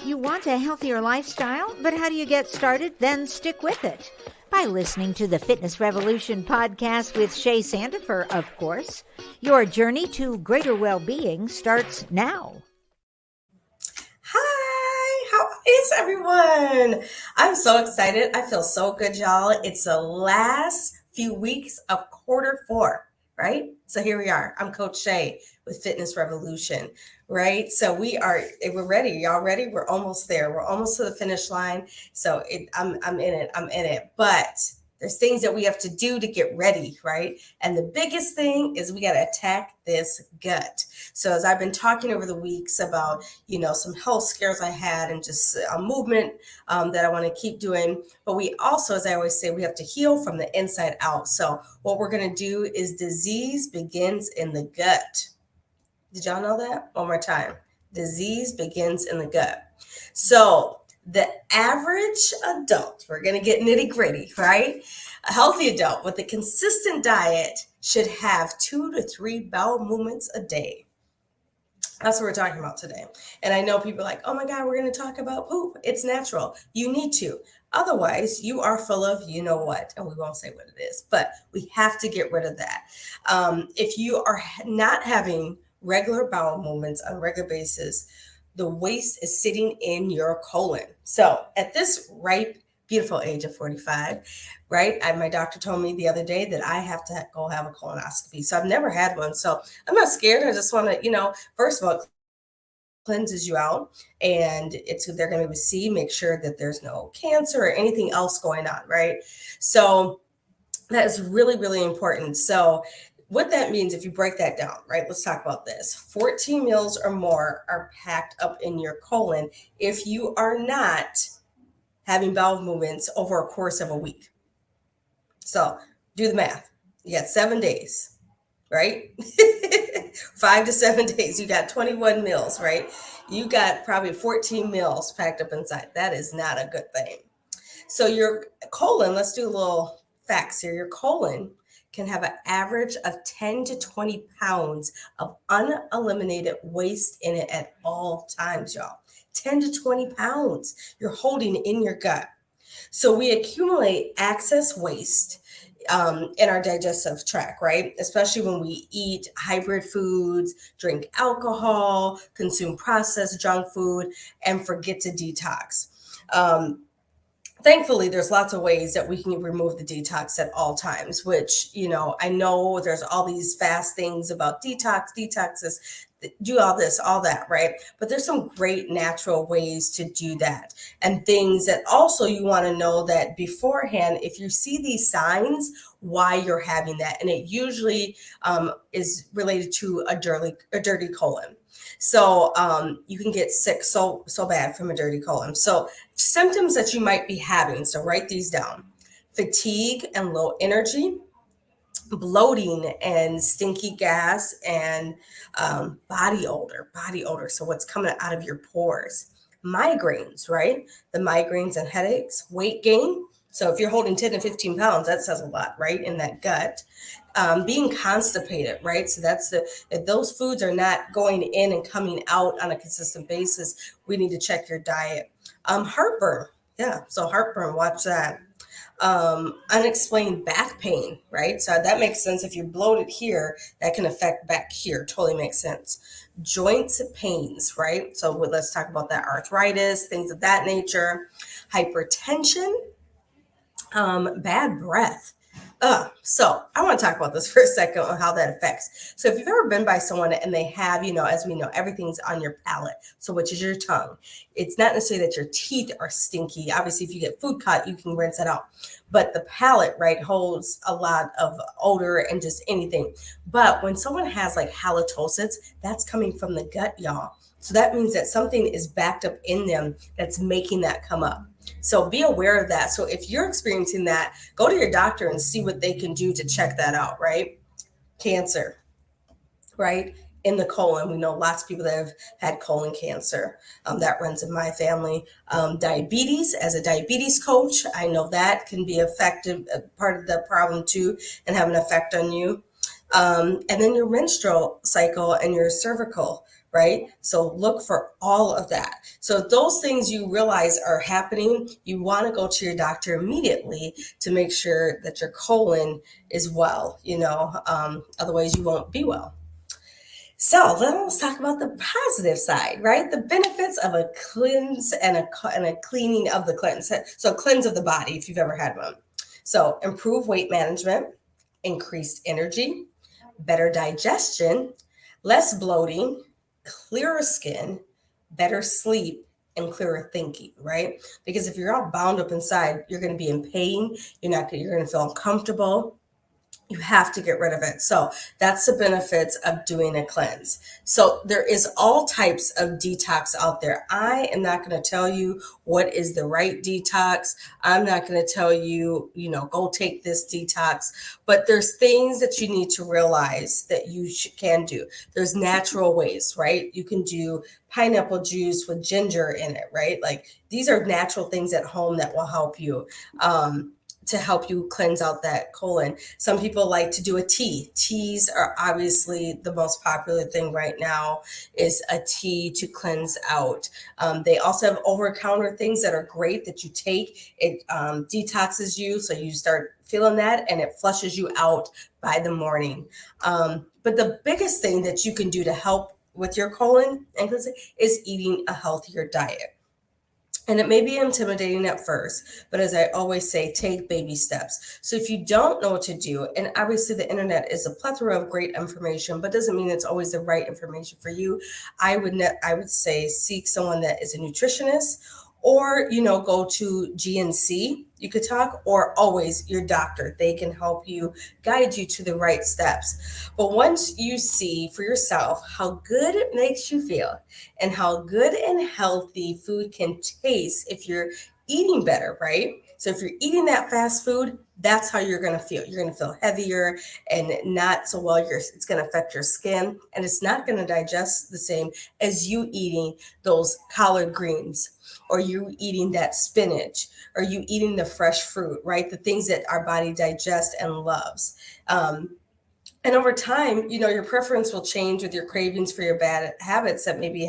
You want a healthier lifestyle, but how do you get started? Then stick with it by listening to the Fitness Revolution podcast with Shay Sandifer, of course. Your journey to greater well-being starts now. Hi, how is everyone? I'm so excited. I feel so good, y'all. It's the last few weeks of Q4, right? So here we are. I'm Coach Shay with Fitness Revolution, right? So we're ready. Y'all ready? We're almost there. We're almost to the finish line. So I'm in it. I'm in it. But there's things that we have to do to get ready, right? And the biggest thing is we got to attack this gut. So as I've been talking over the weeks about, some health scares I had and just a movement that I want to keep doing. But we also, as I always say, we have to heal from the inside out. So what we're going to do is disease begins in the gut. Did y'all know that? One more time. Disease begins in the gut. So the average adult, we're going to get nitty gritty, right? A healthy adult with a consistent diet should have 2 to 3 bowel movements a day. That's what we're talking about today. And I know people are like, oh my God, we're going to talk about poop. It's natural. You need to. Otherwise, you are full of you know what, and we won't say what it is, but we have to get rid of that. If you are not having regular bowel movements on a regular basis, the waste is sitting in your colon. So at this ripe, beautiful age of 45, right? My doctor told me the other day that I have to go have a colonoscopy. So I've never had one. So I'm not scared. I just want to, first of all, cleanses you out, and they're going to see, make sure that there's no cancer or anything else going on, right? So that is really, really important. So what that means, if you break that down, right? Let's talk about this. 14 meals or more are packed up in your colon if you are not having bowel movements over a course of a week. So do the math. You got 7 days, right? 5 to 7 days. You got 21 meals, right? You got probably 14 meals packed up inside. That is not a good thing. So your colon, let's do a little facts here. Your colon can have an average of 10 to 20 pounds of uneliminated waste in it at all times, y'all. 10 to 20 pounds you're holding in your gut. So we accumulate excess waste in our digestive tract, right? Especially when we eat hybrid foods, drink alcohol, consume processed junk food, and forget to detox. Thankfully, there's lots of ways that we can remove the detox at all times, which, I know there's all these fast things about detoxes, do all this, all that, right? But there's some great natural ways to do that. And things that also you want to know that beforehand, if you see these signs, why you're having that. And it usually is related to a dirty colon. So you can get sick so bad from a dirty colon. So symptoms that you might be having, so write these down: fatigue and low energy, bloating and stinky gas, and body odor. So what's coming out of your pores. Migraines, right? The migraines and headaches, weight gain. So if you're holding 10 to 15 pounds, that says a lot, right? In that gut. Being constipated, right? So if those foods are not going in and coming out on a consistent basis, we need to check your diet. Heartburn. Yeah. So heartburn, watch that. Unexplained back pain, right? So that makes sense. If you're bloated here, that can affect back here. Totally makes sense. Joints pains, right? So let's talk about that. Arthritis, things of that nature. Hypertension, bad breath. So I want to talk about this for a second on how that affects. So if you've ever been by someone and they have, as we know, everything's on your palate. So which is your tongue. It's not necessarily that your teeth are stinky. Obviously, if you get food caught, you can rinse it out. But the palate, right, holds a lot of odor and just anything. But when someone has like halitosis, that's coming from the gut, y'all. So that means that something is backed up in them that's making that come up. So be aware of that. So if you're experiencing that, go to your doctor and see what they can do to check that out, right? Cancer, right? In the colon. We know lots of people that have had colon cancer. That runs in my family. Diabetes, as a diabetes coach, I know that can be effective, part of the problem too, and have an effect on you. And then your menstrual cycle and your cervical, right? So look for all of that. So if those things you realize are happening, you want to go to your doctor immediately to make sure that your colon is well, otherwise you won't be well. So let's talk about the positive side, right? The benefits of a cleanse and a cleaning of the cleanse. So cleanse of the body, if you've ever had one. So improve weight management, increased energy, better digestion, less bloating, clearer skin, better sleep, and clearer thinking, right? Because if you're all bound up inside, you're going to be in pain. You're going to feel uncomfortable. You have to get rid of it. So that's the benefits of doing a cleanse. So there is all types of detox out there. I am not going to tell you what is the right detox. I'm not going to tell you, go take this detox, but there's things that you need to realize that you can do. There's natural ways, right? You can do pineapple juice with ginger in it, right? Like these are natural things at home that will help you. To help you cleanse out that colon. Some people like to do a tea. Teas are obviously the most popular thing right now, is a tea to cleanse out. They also have over-the-counter things that are great that you take. It detoxes you, so you start feeling that, and it flushes you out by the morning. But the biggest thing that you can do to help with your colon and cleansing is eating a healthier diet. And it may be intimidating at first, but as I always say, take baby steps. So if you don't know what to do, and obviously the internet is a plethora of great information, but doesn't mean it's always the right information for you. I would say seek someone that is a nutritionist, or, go to GNC, you could talk, or always your doctor. They can help you, guide you to the right steps. But once you see for yourself how good it makes you feel and how good and healthy food can taste if you're eating better, right? So if you're eating that fast food, that's how you're going to feel. You're going to feel heavier and not so well. It's going to affect your skin, and it's not going to digest the same as you eating those collard greens, or you eating that spinach, or you eating the fresh fruit, right? The things that our body digests and loves. And over time, your preference will change with your cravings for your bad habits that maybe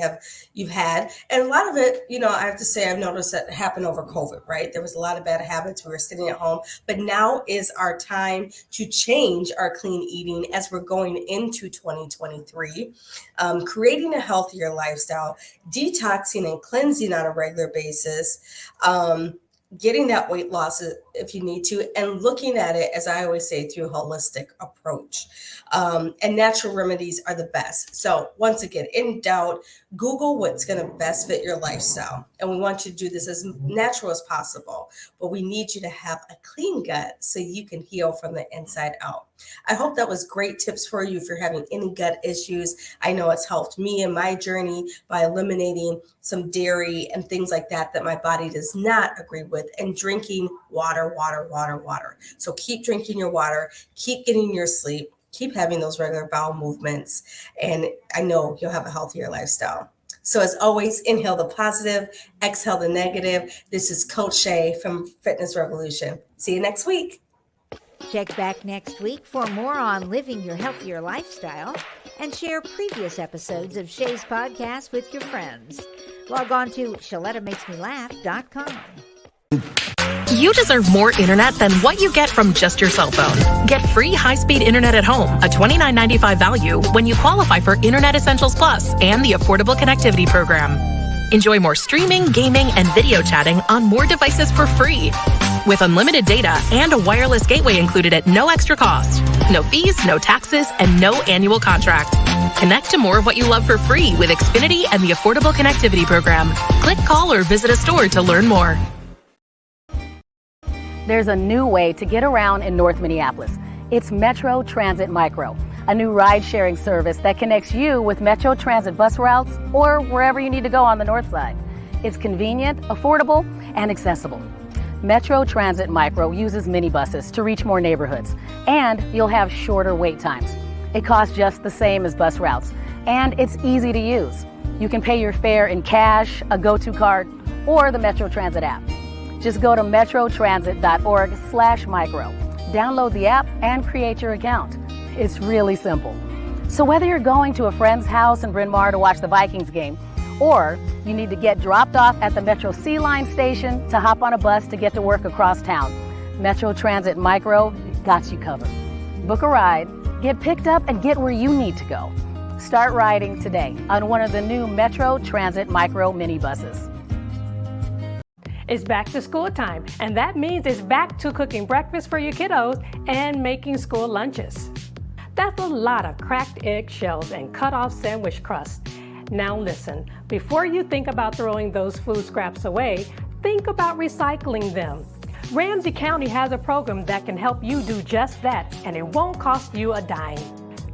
you've had. And a lot of it, I have to say, I've noticed that happened over COVID, right? There was a lot of bad habits. We were sitting at home, but now is our time to change our clean eating as we're going into 2023, creating a healthier lifestyle, detoxing and cleansing on a regular basis, getting that weight loss if you need to, and looking at it, as I always say, through a holistic approach. And natural remedies are the best. So once again, in doubt, Google what's going to best fit your lifestyle. And we want you to do this as natural as possible, but we need you to have a clean gut so you can heal from the inside out. I hope that was great tips for you if you're having any gut issues. I know it's helped me in my journey by eliminating some dairy and things like that my body does not agree with, and drinking water. So keep drinking your water, keep getting your sleep, keep having those regular bowel movements, and I know you'll have a healthier lifestyle. So as always, inhale the positive, exhale the negative. This is Coach Shay from Fitness Revolution. See you next week. Check back next week for more on living your healthier lifestyle, and share previous episodes of Shay's podcast with your friends. Log on to ShalettaMakesMeLaugh.com. You deserve more internet than what you get from just your cell phone. Get free high-speed internet at home, a $29.95 value, when you qualify for Internet Essentials Plus and the Affordable Connectivity Program. Enjoy more streaming, gaming, and video chatting on more devices for free, with unlimited data and a wireless gateway included at no extra cost. No fees, no taxes, and no annual contract. Connect to more of what you love for free with Xfinity and the Affordable Connectivity Program. Click, call, or visit a store to learn more. There's a new way to get around in North Minneapolis. It's Metro Transit Micro, a new ride-sharing service that connects you with Metro Transit bus routes or wherever you need to go on the north side. It's convenient, affordable, and accessible. Metro Transit Micro uses minibuses to reach more neighborhoods, and you'll have shorter wait times. It costs just the same as bus routes, and it's easy to use. You can pay your fare in cash, a go-to card, or the Metro Transit app. Just go to metrotransit.org/micro. Download the app and create your account. It's really simple. So whether you're going to a friend's house in Bryn Mawr to watch the Vikings game, or you need to get dropped off at the Metro C Line station to hop on a bus to get to work across town, Metro Transit Micro got you covered. Book a ride, get picked up, and get where you need to go. Start riding today on one of the new Metro Transit Micro minibuses. It's back to school time, and that means it's back to cooking breakfast for your kiddos and making school lunches. That's a lot of cracked egg shells and cut off sandwich crust. Now listen, before you think about throwing those food scraps away, think about recycling them. Ramsey County has a program that can help you do just that, and it won't cost you a dime.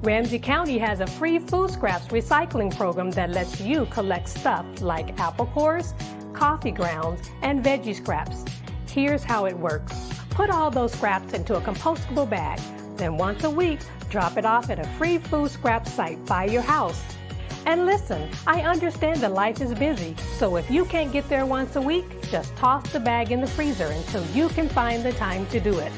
Ramsey County has a free food scraps recycling program that lets you collect stuff like apple cores, coffee grounds, and veggie scraps. Here's how it works. Put all those scraps into a compostable bag. Then once a week, drop it off at a free food scrap site by your house. And listen, I understand that life is busy, so if you can't get there once a week, just toss the bag in the freezer until you can find the time to do it.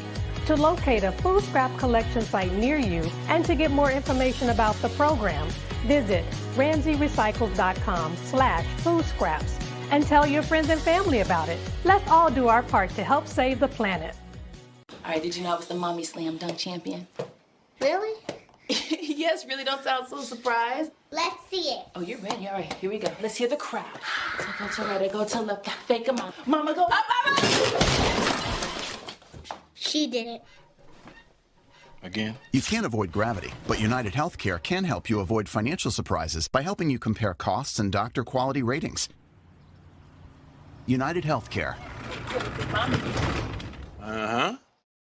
To locate a food scrap collection site near you and to get more information about the program, visit ramseyrecycles.com/food scraps and tell your friends and family about it. Let's all do our part to help save the planet. All right, did you know I was the Mommy Slam Dunk Champion? Really? Yes, really, don't sound so surprised. Let's see it. Oh, you're ready. All right, here we go. Let's hear the crowd. So go to right, I go to left. Fake 'em out. Mama, go up, mama! She did it. Again? You can't avoid gravity, but United Healthcare can help you avoid financial surprises by helping you compare costs and doctor quality ratings. United Healthcare. Uh-huh.